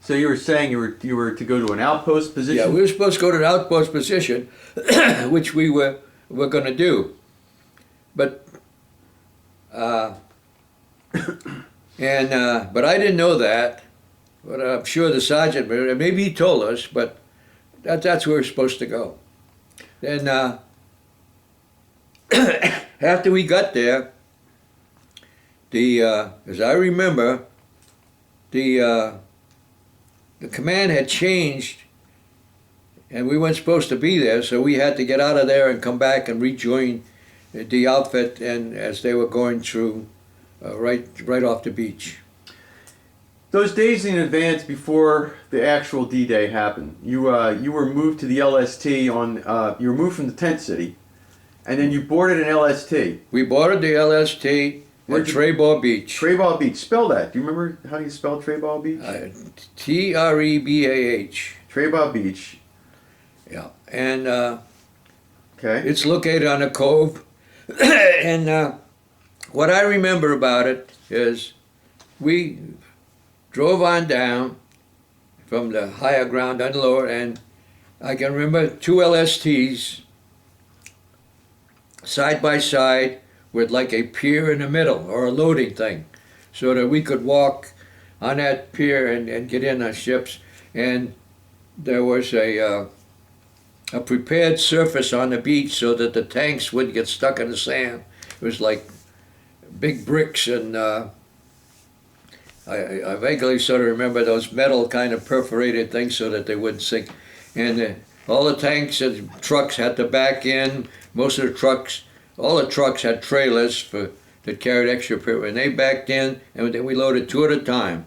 So you were saying you were to go to an outpost position? Yeah, we were supposed to go to an outpost position, which we were going to do. But but I didn't know that. But I'm sure the sergeant, maybe he told us, but that's where we're supposed to go. Then after we got there, as I remember, the command had changed, and we weren't supposed to be there, so we had to get out of there and come back and rejoin the outfit, and as they were going through right off the beach. Those days in advance before the actual D-Day happened, you were moved to the LST on you were moved from the tent city, and then you boarded an LST. We boarded the LST at Treball Beach. Treball Beach. Spell that. Do you remember how you spell Treball Beach? Trebah. Treball Beach. Yeah, and okay. It's located on a cove, and what I remember about it is we drove on down from the higher ground on the lower, and I can remember two LSTs side by side with like a pier in the middle, or a loading thing, so that we could walk on that pier and get in our ships. And there was a prepared surface on the beach so that the tanks wouldn't get stuck in the sand. It was like big bricks, and I vaguely sort of remember those metal kind of perforated things so that they wouldn't sink. And all the tanks and trucks had to back in. Most of the trucks, all the trucks had trailers that carried extra people, and they backed in, and then we loaded two at a time.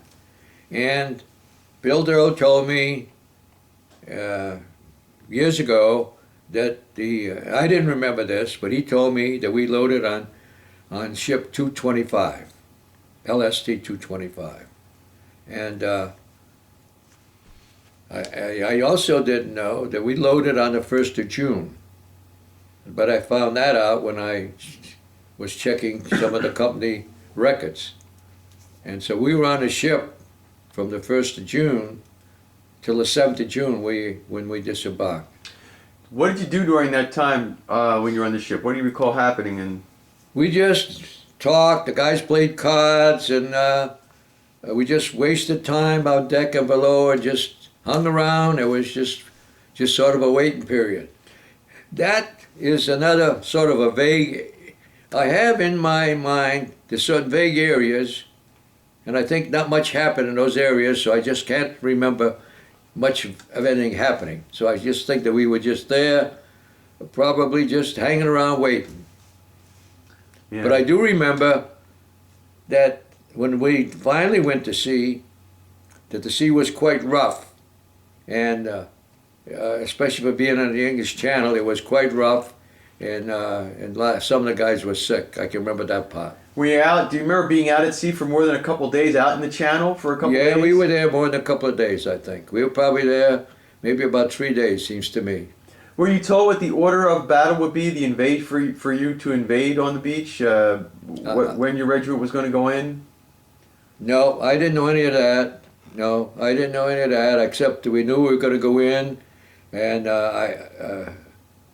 And Bill Durrell told me years ago that I didn't remember this, but he told me that we loaded on ship 225, LST 225. And I also didn't know that we loaded on the 1st of June. But I found that out when I was checking some of the company records. And so we were on the ship from the 1st of June till the 7th of June when we disembarked. What did you do during that time when you were on the ship? What do you recall happening? And we just talked, the guys played cards, and we just wasted time out deck and below and just hung around. It was just sort of a waiting period. That is another sort of a vague, I have in my mind the certain vague areas, and I think not much happened in those areas, so I just can't remember much of anything happening. So I just think that we were just there, probably just hanging around waiting. Yeah. But I do remember that when we finally went to sea, that the sea was quite rough, and especially for being on the English Channel, it was quite rough, and some of the guys were sick. I can remember that part. Were you out? Do you remember being out at sea for more than a couple of days, out in the Channel for a couple of days? Yeah, we were there more than a couple of days, I think. We were probably there maybe about 3 days, seems to me. Were you told what the order of battle would be, for you to invade on the beach, when your regiment was going to go in? No, I didn't know any of that. No, I didn't know any of that, except that we knew we were going to go in, and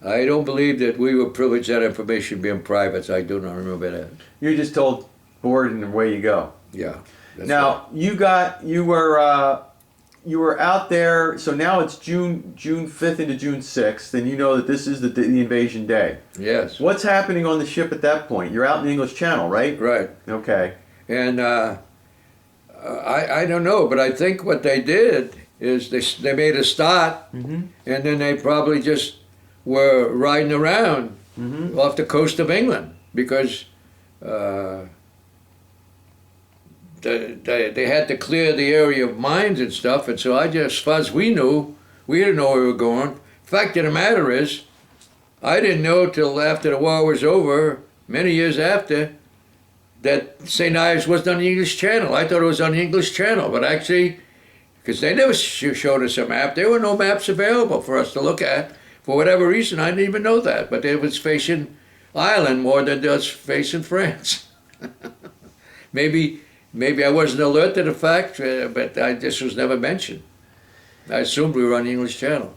I don't believe that we were privileged that information being private. I do not remember that. You were just told board and away you go. Yeah. Now right. you were out there. So now it's June 5th into June 6th, and you know that this is the invasion day. Yes. What's happening on the ship at that point? You're out in the English Channel, right? Right. Okay. And I don't know, but I think what they did is they made a start, and then they probably just were riding around off the coast of England, because they had to clear the area of mines and stuff, and so as far as we knew, we didn't know where we were going. Fact of the matter is, I didn't know till after the war was over, many years after, that St. Ives wasn't on the English Channel. I thought it was on the English Channel, but actually, because they never showed us a map, there were no maps available for us to look at. For whatever reason, I didn't even know that, but it was facing Ireland more than it was facing France. Maybe maybe I wasn't alert to the fact, but this was never mentioned. I assumed we were on the English Channel.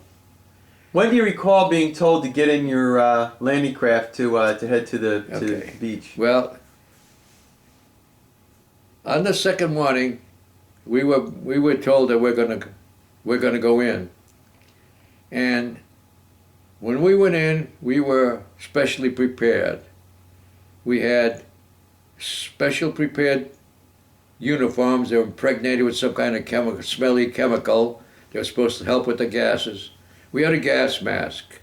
When do you recall being told to get in your landing craft to head to the Okay. beach? Well, on the second morning, we were told that we're gonna go in, and when we went in, we were specially prepared. We had special prepared uniforms. They were impregnated with some kind of smelly chemical. They were supposed to help with the gases. We had a gas mask.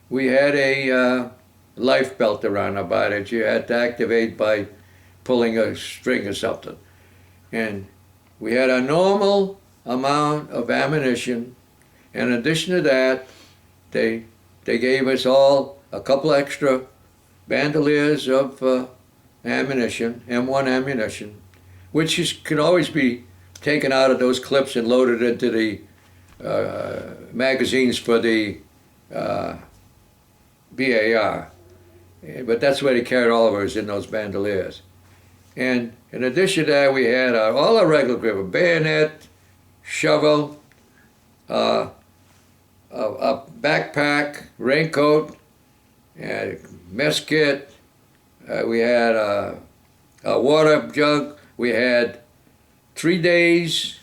We had a life belt around our body that you had to activate by pulling a string or something. And we had a normal amount of ammunition. In addition to that, they gave us all a couple extra bandoliers of ammunition, M1 ammunition, which can always be taken out of those clips and loaded into the magazines for the BAR. But that's where they carried all of ours, in those bandoliers. And in addition to that, we had all our regular equipment: bayonet, shovel, a backpack, raincoat, and mess kit. We had a water jug. We had 3 days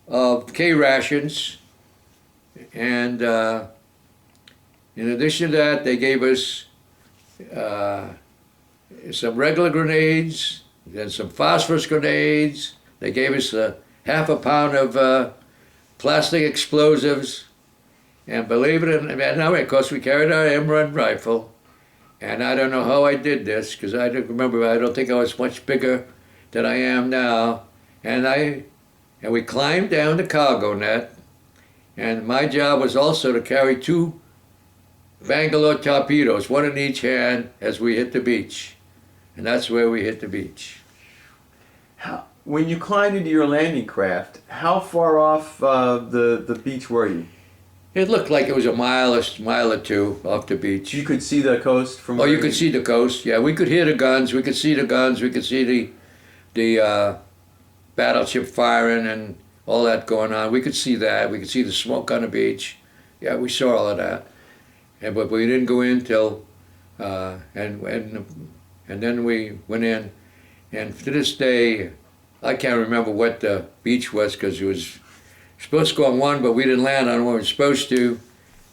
of K rations, and in addition to that, they gave us some regular grenades and some phosphorus grenades. They gave us half a pound of plastic explosives, and believe it or not, of course, we carried our M1 rifle. And I don't know how I did this, because I don't remember. I don't think I was much bigger than I am now. And we climbed down the cargo net, and my job was also to carry 2 Bangalore torpedoes, 1 in each hand, as we hit the beach. And that's where we hit the beach. When you climbed into your landing craft, how far off the beach were you? It looked like it was a mile or two off the beach. You could see the coast from. Oh, you could see the coast. Yeah, we could hear the guns. We could see the guns. We could see the battleship firing and all that going on. We could see that. We could see the smoke on the beach. Yeah, we saw all of that. But we didn't go in till and then we went in. And to this day, I can't remember what the beach was, because it was supposed to go on one, but we didn't land on what we were supposed to.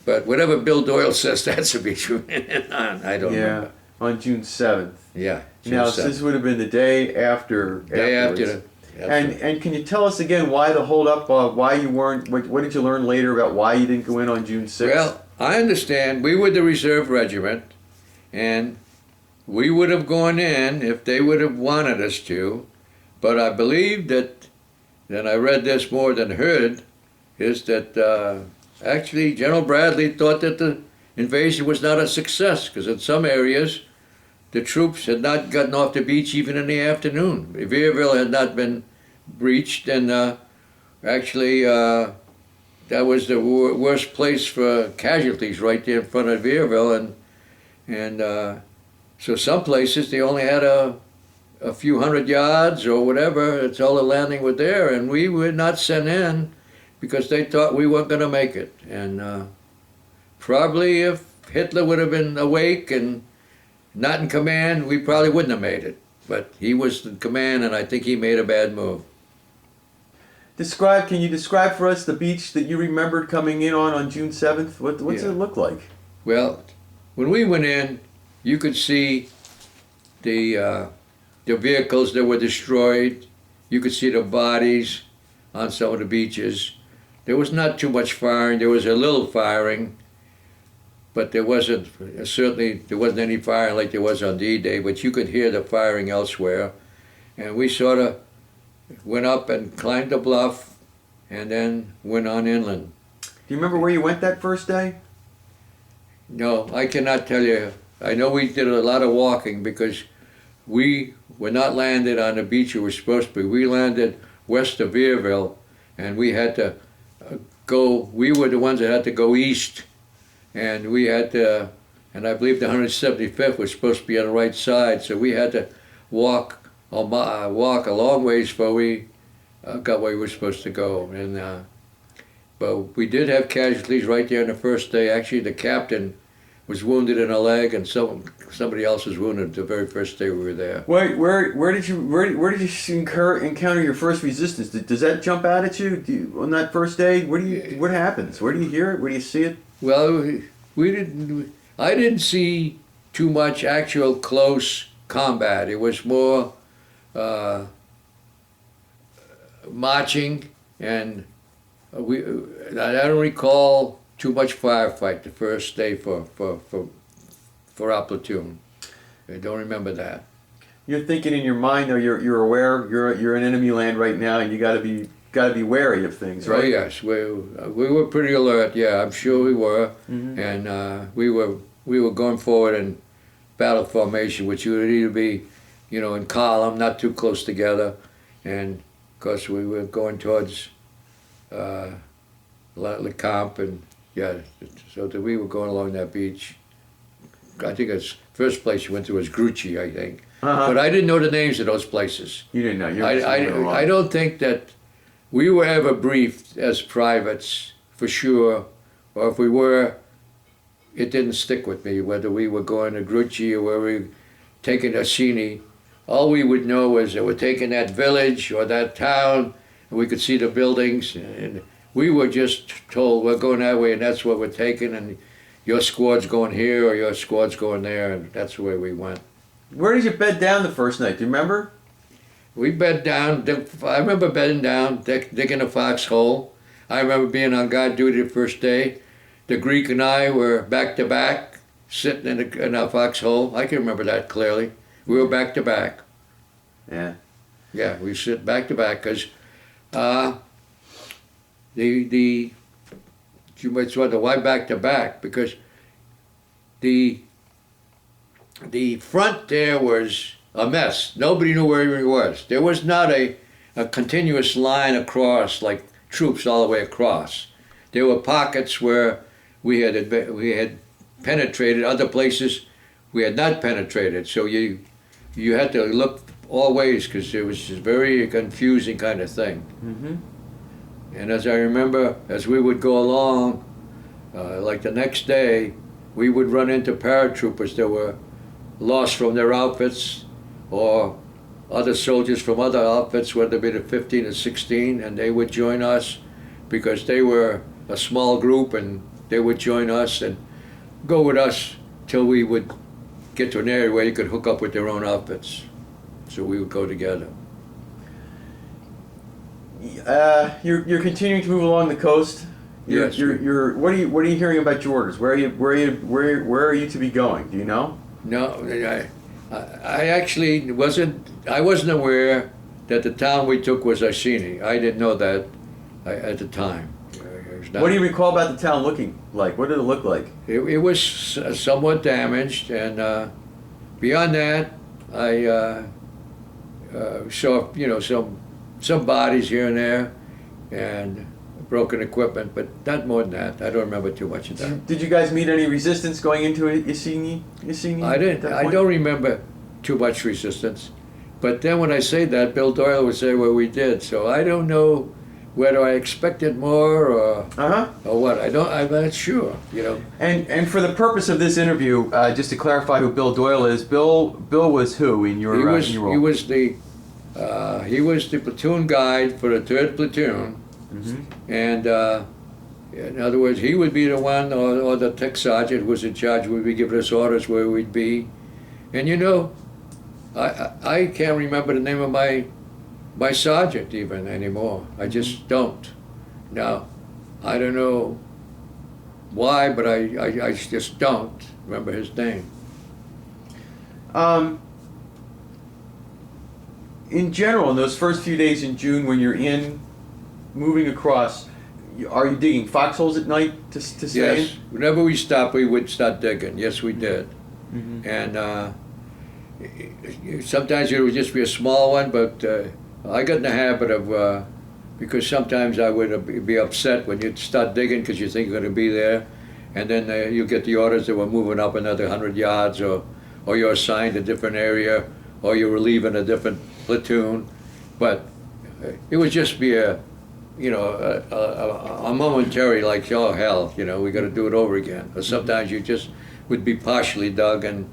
But whatever Bill Doyle says, that's the beach we went in on. I don't remember. On June 7th. Yeah. Now, so this would have been the day after. Day after. And can you tell us again why the holdup? Why you weren't? What did you learn later about why you didn't go in on June 6th? Well, I understand. We were the reserve regiment, and we would have gone in if they would have wanted us to. But I believe that, and I read this more than heard, is that actually General Bradley thought that the invasion was not a success, because in some areas the troops had not gotten off the beach even in the afternoon. Veerville had not been breached, and actually that was the worst place for casualties, right there in front of Veerville, and so some places they only had a few hundred yards or whatever. It's all the landing were there, and we were not sent in because they thought we weren't going to make it. And probably if Hitler would have been awake and not in command, we probably wouldn't have made it. But he was in command, and I think he made a bad move. Can you describe for us the beach that you remembered coming in on June 7th? What's it look like? Well, when we went in, you could see the vehicles that were destroyed. You could see the bodies on some of the beaches. There was not too much firing. There was a little firing, but there wasn't any firing like there was on D-Day, but you could hear the firing elsewhere. And we sort of went up and climbed the bluff and then went on inland. Do you remember where you went that first day? No, I cannot tell you. I know we did a lot of walking because we were not landed on the beach we were supposed to be. We landed west of Veerville, and we had to we were the ones that had to go east, and we had to, and I believe the 175th was supposed to be on the right side, so we had to walk walk a long ways before we got where we were supposed to go. And but we did have casualties right there on the first day. Actually, the captain was wounded in a leg, and somebody else was wounded the very first day we were there. Where did you encounter your first resistance? Does that jump out at you, on that first day? What happens? Where do you hear it? Where do you see it? Well, I didn't see too much actual close combat. It was more marching, and I don't recall too much firefight the first day for our platoon. I don't remember that. You're thinking in your mind, though. You're aware. You're in enemy land right now, and you got to be wary of things, right? Oh yes, we were pretty alert. Yeah, I'm sure we were, and we were going forward in battle formation, which would either be, in column, not too close together, and of course we were going towards Le Camp, and yeah, so that we were going along that beach. I think it's first place you went to was Grucci, I think, but I didn't know the names of those places. You didn't know. I don't think that we were ever briefed as privates for sure, or if we were, it didn't stick with me whether we were going to Grucci or where we were taking Assini. All we would know was that we're taking that village or that town, and we could see the buildings, and we were just told we're going that way, and that's what we're taking, and your squad's going here or your squad's going there, and that's where we went. Where did you bed down the first night? Do you remember? We bed down. I remember bedding down, digging a foxhole. I remember being on guard duty the first day. The Greek and I were back to back, sitting in a foxhole. I can remember that clearly. We were back to back. Yeah. Yeah, we sit back to back because you might wonder why back to back, because the front there was a mess. Nobody knew where he was. There was not a continuous line across, like troops all the way across. There were pockets where we had penetrated, other places we had not penetrated. So you had to look all ways because it was just very confusing kind of thing. And as I remember, as we would go along, like the next day, we would run into paratroopers that were lost from their outfits, or other soldiers from other outfits, whether it be the 15 or 16, and they would join us because they were a small group, and they would join us and go with us till we would get to an area where you could hook up with their own outfits. So we would go together. You're continuing to move along the coast. Yes. What are you hearing about your orders? Where are you to be going? Do you know? No, I actually wasn't aware that the town we took was Iceni. I didn't know that at the time. What do you recall about the town looking like? What did it look like? It was somewhat damaged, and beyond that, I saw some bodies here and there, and broken equipment, but not more than that. I don't remember too much of that. Did you guys meet any resistance going into Iceni? I didn't. I don't remember too much resistance. But then when I say that, Bill Doyle would say, well, we did. So I don't know whether I expected more or what. I'm not sure, And for the purpose of this interview, just to clarify who Bill Doyle is, Bill was who in your role? He was the platoon guide for the 3rd Platoon. And in other words, he would be the one, or the tech sergeant who was in charge, would be giving us orders where we'd be. And I can't remember the name of my sergeant even anymore. I just don't. Now, I don't know why, but I just don't remember his name. In general, in those first few days in June when you're moving across, are you digging foxholes at night to stay in? Yes. Whenever we stopped, we would start digging. Yes, we did. And sometimes it would just be a small one, but I got in the habit of, because sometimes I would be upset when you'd start digging because you think you're going to be there, and then you get the orders that we're moving up another 100 yards, or you're assigned a different area, or you're relieving a different platoon, but it would just be a momentary, like, oh hell, we got to do it over again. Or sometimes you just would be partially dug and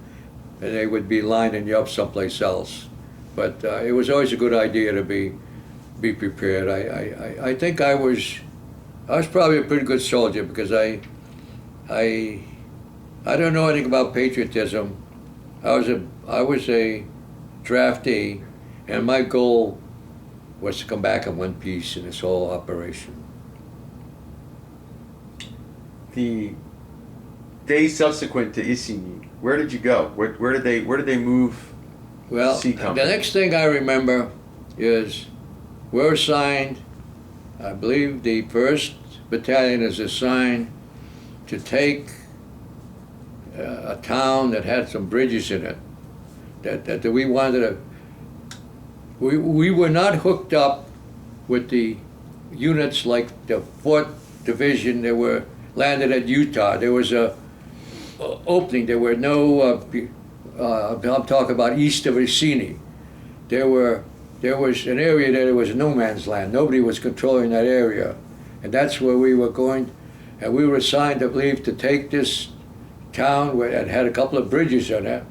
they would be lining you up someplace else. But it was always a good idea to be prepared. I think I was probably a pretty good soldier because I don't know anything about patriotism. I was a draftee, and my goal was to come back in one piece in this whole operation. The days subsequent to Isigny, where did you go? Where did they move? Well, C the company? next thing I remember is we're assigned, I believe the 1st Battalion is assigned to take a town that had some bridges in it. That we wanted to. We were not hooked up with the units like the 4th Division that were landed at Utah. There was a opening. There were no. I'm talking about east of Isigny. There was an area there was no man's land. Nobody was controlling that area, and that's where we were going. And we were assigned, I believe, to take this town where it had a couple of bridges on it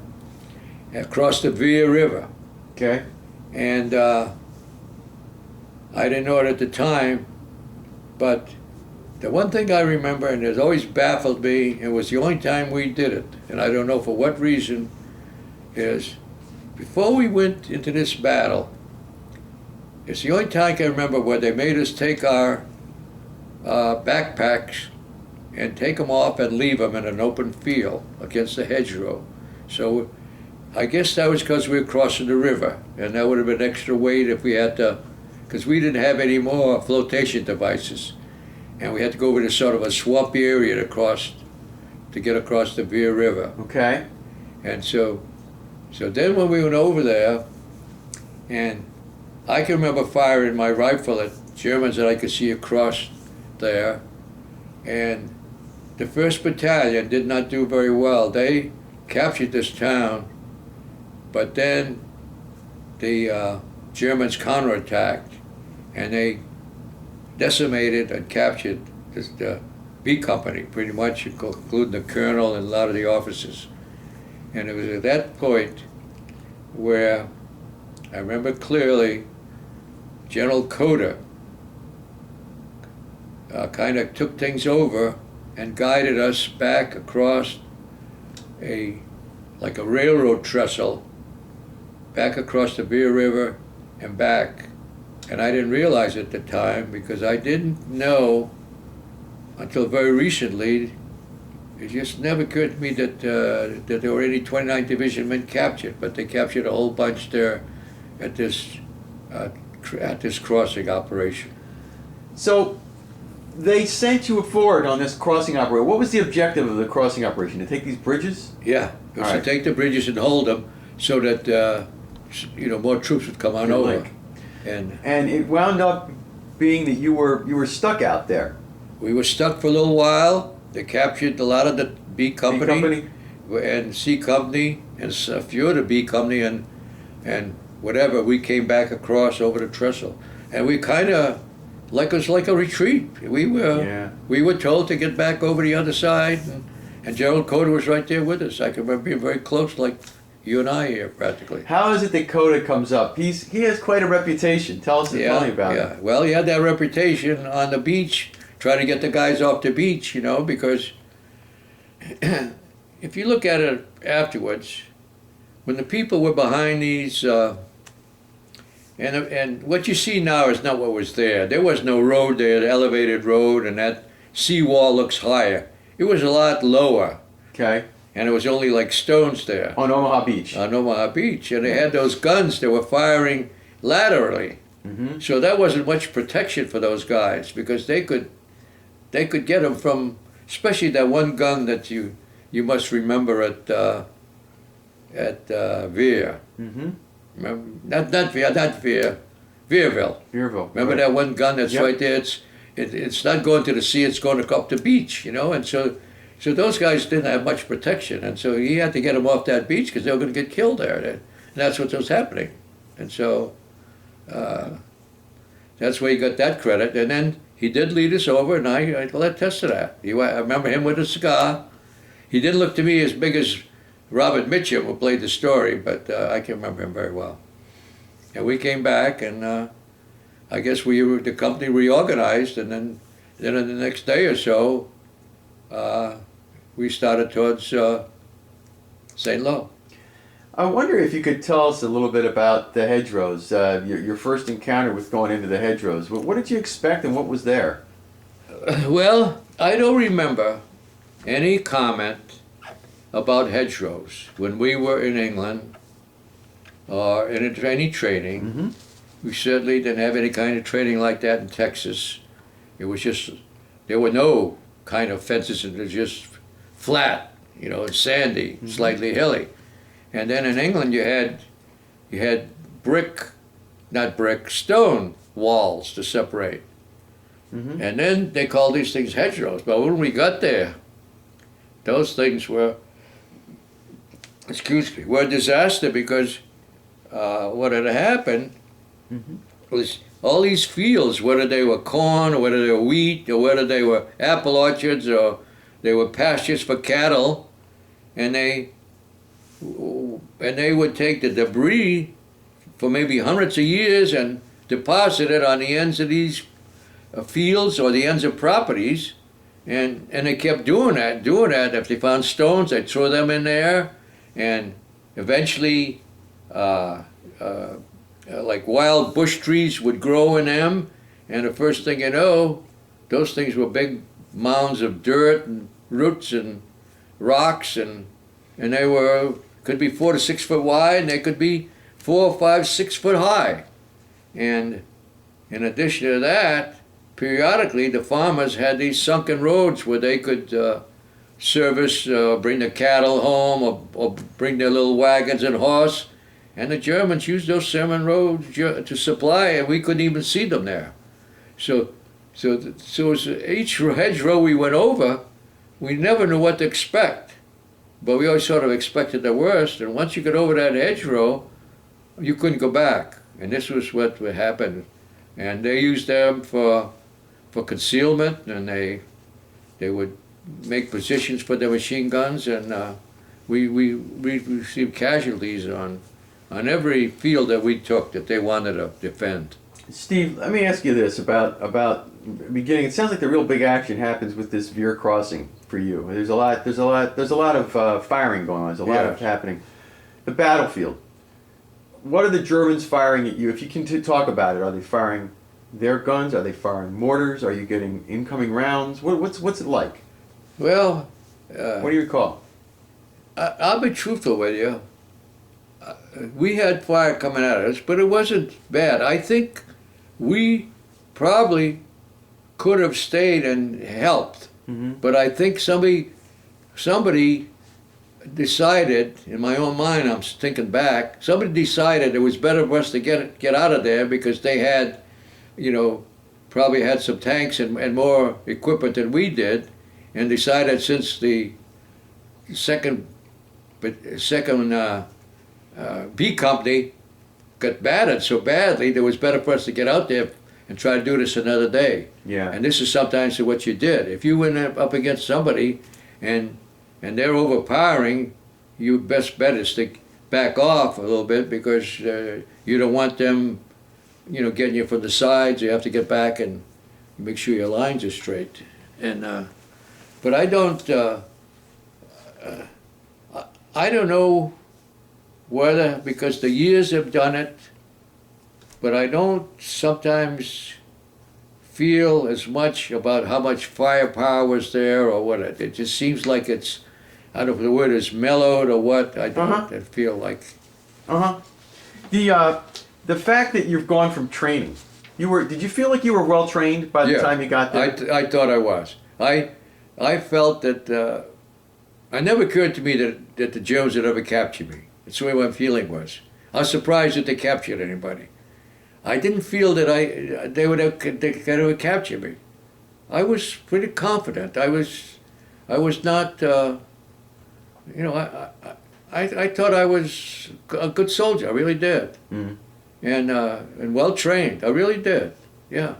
across the Veer River. Okay. And I didn't know it at the time, but the one thing I remember, and it always baffled me, it was the only time we did it, and I don't know for what reason, is before we went into this battle, it's the only time I can remember where they made us take our backpacks and take them off and leave them in an open field against the hedgerow. So I guess that was because we were crossing the river, and that would have been extra weight if we had to, because we didn't have any more flotation devices, and we had to go over to sort of a swampy area to get across the Veer River. Okay. And so then when we went over there, and I can remember firing my rifle at Germans that I could see across there, and the 1st Battalion did not do very well. They captured this town, but then the Germans counterattacked, and they decimated and captured the B Company, pretty much, including the colonel and a lot of the officers. And it was at that point where I remember clearly General Coda kind of took things over and guided us back across like a railroad trestle, back across the Veer River and back. And I didn't realize at the time, because I didn't know until very recently. It just never occurred to me that there were any 29th Division men captured, but they captured a whole bunch there at this crossing operation. So they sent you forward on this crossing operation. What was the objective of the crossing operation? To take these bridges? Yeah, it was All to right. take the bridges and hold them so that more troops would come on Good over. link. And it wound up being that you were stuck out there. we were stuck for a little while. They captured a lot of the B Company, B and C Company and a few of the B Company and whatever. We came back across over the trestle, and we kind of it was like a retreat. We were told to get back over the other side, and General Coda was right there with us. I can remember being very close, like you and I here, practically. How is it that Coda comes up? He has quite a reputation. Tell us, tell me about it. Well, he had that reputation on the beach, trying to get the guys off the beach, because if you look at it afterwards, when the people were behind these, and what you see now is not what was there. There was no road there, the elevated road, and that seawall looks higher. It was a lot lower, Okay. and it was only like stones there. On Omaha Beach. On Omaha Beach, and they had those guns that were firing laterally. Mm-hmm. So that wasn't much protection for those guys, because they could get them from, especially that one gun that you must remember at Veer. Mm-hmm. Remember, not Veer, Veerville. Veerville. Remember right. that one gun that's Yep. right there? It's not going to the sea, it's going up the beach, and so those guys didn't have much protection, and so he had to get them off that beach because they were going to get killed there. And that's what was happening. And so that's where he got that credit. And then he did lead us over, and I will attest to that. I remember him with a cigar. He didn't look to me as big as Robert Mitchum, who played the story, but I can remember him very well. And we came back, and I guess the company reorganized, and then in the next day or so, we started towards St. Lo. I wonder if you could tell us a little bit about the hedgerows, your first encounter with going into the hedgerows. What did you expect and what was there? Well, I don't remember any comment about hedgerows when we were in England or in any training. Mm-hmm. We certainly didn't have any kind of training like that in Texas. It was just, there were no kind of fences, it was just flat, and sandy, Mm-hmm. slightly hilly. And then in England you had stone walls to separate. Mm-hmm. And then they called these things hedgerows. But when we got there, those things were a disaster, because what had happened Mm-hmm. was all these fields, whether they were corn or whether they were wheat or whether they were apple orchards or they were pastures for cattle, and they would take the debris for maybe hundreds of years and deposit it on the ends of these fields or the ends of properties, and they kept doing that. If they found stones, they'd throw them in there, and eventually like wild bush trees would grow in them, and the first thing you know, those things were big mounds of dirt and roots and rocks, and they could be 4 to 6 foot wide, and they could be 4, 5, 6 foot high. And in addition to that, periodically the farmers had these sunken roads where they could service, bring the cattle home, or bring their little wagons and horse. And the Germans used those Sherman roads to supply, and we couldn't even see them there. So each hedgerow we went over, we never knew what to expect. But we always sort of expected the worst, and once you got over that hedgerow, you couldn't go back. And this was what happened. And they used them for concealment, and they would make positions for their machine guns, and we received casualties on every field that we took that they wanted to defend. Steve, let me ask you this about beginning. It sounds like the real big action happens with this Veer crossing for you. There's a lot of firing going on. There's a lot of happening. The battlefield. What are the Germans firing at you? If you can talk about it, are they firing their guns? Are they firing mortars? Are you getting incoming rounds? What's it like? Well, what do you recall? I'll be truthful with you. We had fire coming at us, but it wasn't bad. I think we probably could have stayed and helped, but I think somebody decided, in my own mind, I'm thinking back, somebody decided it was better for us to get out of there, because they had, probably had some tanks and more equipment than we did, and decided since the second B Company got battered so badly, it was better for us to get out there and try to do this another day. Yeah. And this is sometimes what you did. If you went up against somebody and they're overpowering, your best bet is to back off a little bit, because you don't want them, getting you from the sides. You have to get back and make sure your lines are straight. And but I don't know whether, because the years have done it, but I don't sometimes feel as much about how much firepower was there or what. It just seems like it's, I don't know if the word is mellowed or what. I don't feel like. The fact that you've gone from training, did you feel like you were well trained by the time you got there? I thought I was. I felt that it never occurred to me that the Germans would ever capture me. That's the way my feeling was. I was surprised that they captured anybody. I didn't feel that they could ever capture me. I was pretty confident. I was not, I thought I was a good soldier. I really did. and well trained. I really did. Yeah.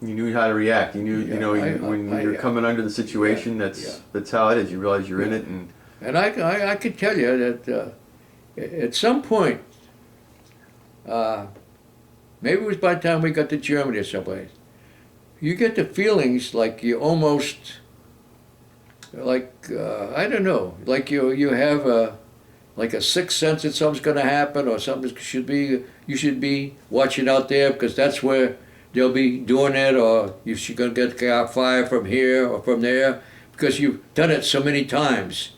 You knew how to react. You knew, Yeah, when I- you're coming under the situation, that's how it is. You realize you're in it, and And I could tell you that at some point, maybe it was by the time we got to Germany or someplace, you get the feelings like you almost, like, I don't know, like you have like a sixth sense that something's going to happen or something you should be watching out there because that's where they'll be doing it, or you're going to get fire from here or from there because you've done it so many times.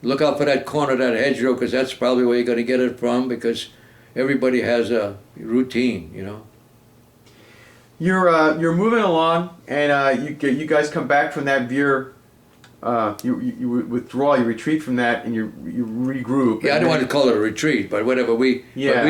Look out for that corner, that hedgerow, because that's probably where you're going to get it from because everybody has a routine, you know. you're moving along, and you guys come back from that Veer. You withdraw, you retreat from that, and you regroup. Yeah, I don't want to call it a retreat, but whatever. We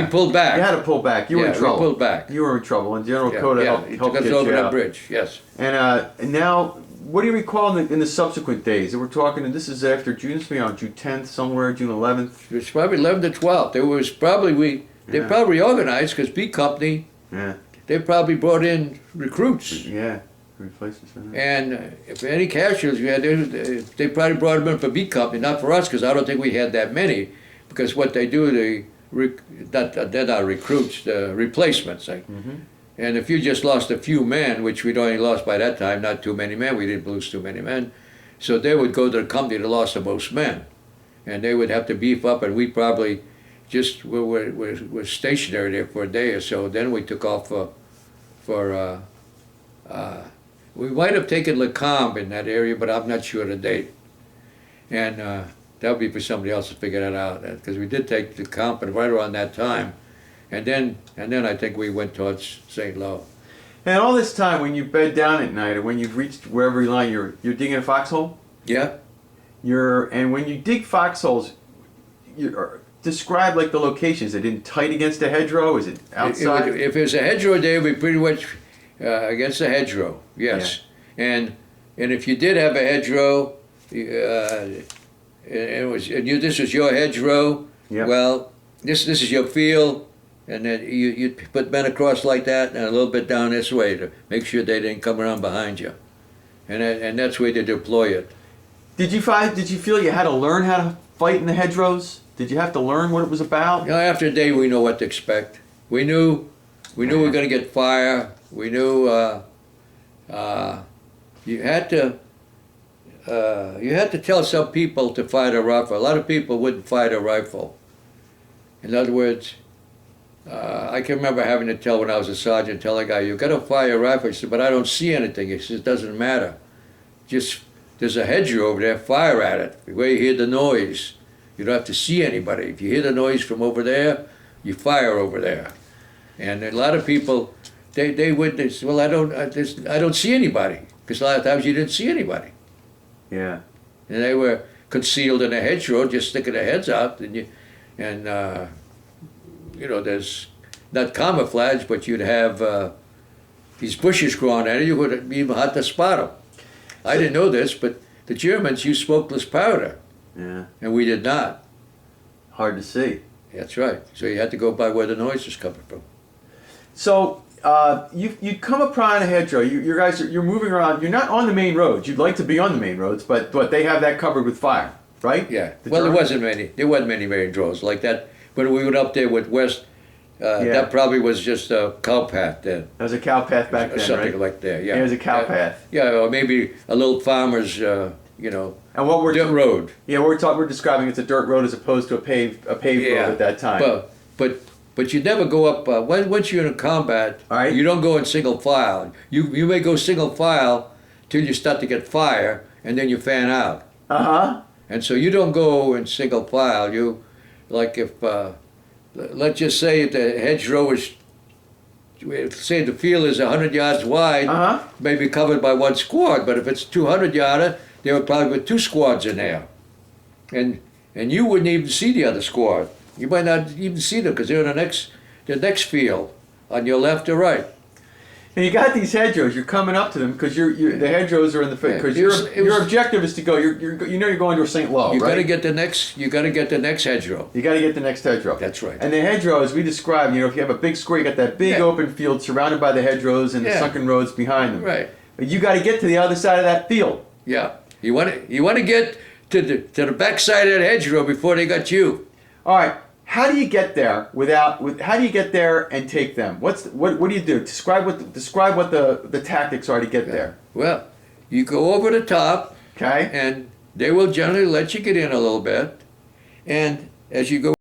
pulled back. You had to pull back. You were in trouble. We pulled back. You were in trouble, and General Coda helped he get took us you over that out. bridge. Yes. And now, what do you recall in the subsequent days? That we're talking, and this is after June 10th, somewhere, June 11th. It was probably 11 to 12. There was probably they probably organized because B Company. Yeah. They probably brought in recruits. Yeah. Replacements for that. And if any casualties we had, they probably brought them in for B Company, not for us, because I don't think we had that many. Because what they do, they're not recruits, the replacements. Like. Mm-hmm. And if you just lost a few men, which we'd only lost by that time, not too many men, we didn't lose too many men, so they would go to the company that lost the most men. And they would have to beef up, and we probably just were stationary there for a day or so. Then we took off we might have taken LeCombe in that area, but I'm not sure the date. And that would be for somebody else to figure that out, because we did take LeCombe right around that time. And then I think we went towards St. Lo. And all this time, when you bed down at night, or when you've reached wherever you lie, you're digging a foxhole. Yeah. And when you dig foxholes, describe like the locations. Is it tight against a hedgerow? Is it outside? If it's a hedgerow day, we pretty much against a hedgerow. Yes. Yeah. And if you did have a hedgerow, this was your hedgerow. Yep. Well, this is your field. And then you put men across like that and a little bit down this way to make sure they didn't come around behind you. And that's where they deploy it. Did you feel you had to learn how to fight in the hedgerows? Did you have to learn what it was about? You know, after a day we know what to expect. We knew we were going to get fire. We knew you had to tell some people to fire a rifle. A lot of people wouldn't fire a rifle. In other words, I can remember having to tell when I was a sergeant, tell a guy, "You got to fire a rifle." He said, "But I don't see anything." He says, "It doesn't matter. Just there's a hedgerow over there. Fire at it. Where you hear the noise, you don't have to see anybody. If you hear the noise from over there, you fire over there." And a lot of people, they say, "Well, I don't see anybody," because a lot of times you didn't see anybody. Yeah. And they were concealed in a hedgerow, just sticking their heads out, there's not camouflage, but you'd have these bushes growing at it. You would be hard to spot them. I didn't know this, but the Germans used smokeless powder. Yeah. And we did not. Hard to see. That's right. So you had to go by where the noise was coming from. So you come upon a hedgerow. You guys you're moving around. You're not on the main roads. You'd like to be on the main roads, but they have that covered with fire, right? Yeah. Well, there wasn't many main roads like that. When we went up there with West, that probably was just a cow path then. That was a cow path back then, something right? like that. Yeah. It was a cow path. Yeah, or maybe a little farmer's, And what dirt road. Yeah, we're describing it's a dirt road as opposed to a paved road at that time. But you never go up once you're in combat. All right. You don't go in single file. You may go single file till you start to get fire, and then you fan out. And so you don't go in single file. You like if let's just say the hedgerow is, say the field is 100 yards wide, maybe covered by one squad. But if it's 200 yarder, there would probably be two squads in there, and you wouldn't even see the other squad. You might not even see them because they're in the next field on your left or right. And you got these hedgerows. You're coming up to them because the hedgerows are in the because It your was- objective is to go. You're going to St. Lo, You right? got to get the next. You got to get the next hedgerow. You got to get the next hedgerow. That's right. And the hedgerow, as we described, if you have a big square, you got that big Yeah. open field surrounded by the hedgerows and the Yeah. sunken roads behind them. Right. But you got to get to the other side of that field. Yeah. You want to get to the backside of that hedgerow before they got you. All right. How do you get there how do you get there and take them? What do you do? Describe what the tactics are to get there. Well, you go over the top, Okay? and they will generally let you get in a little bit. And as you go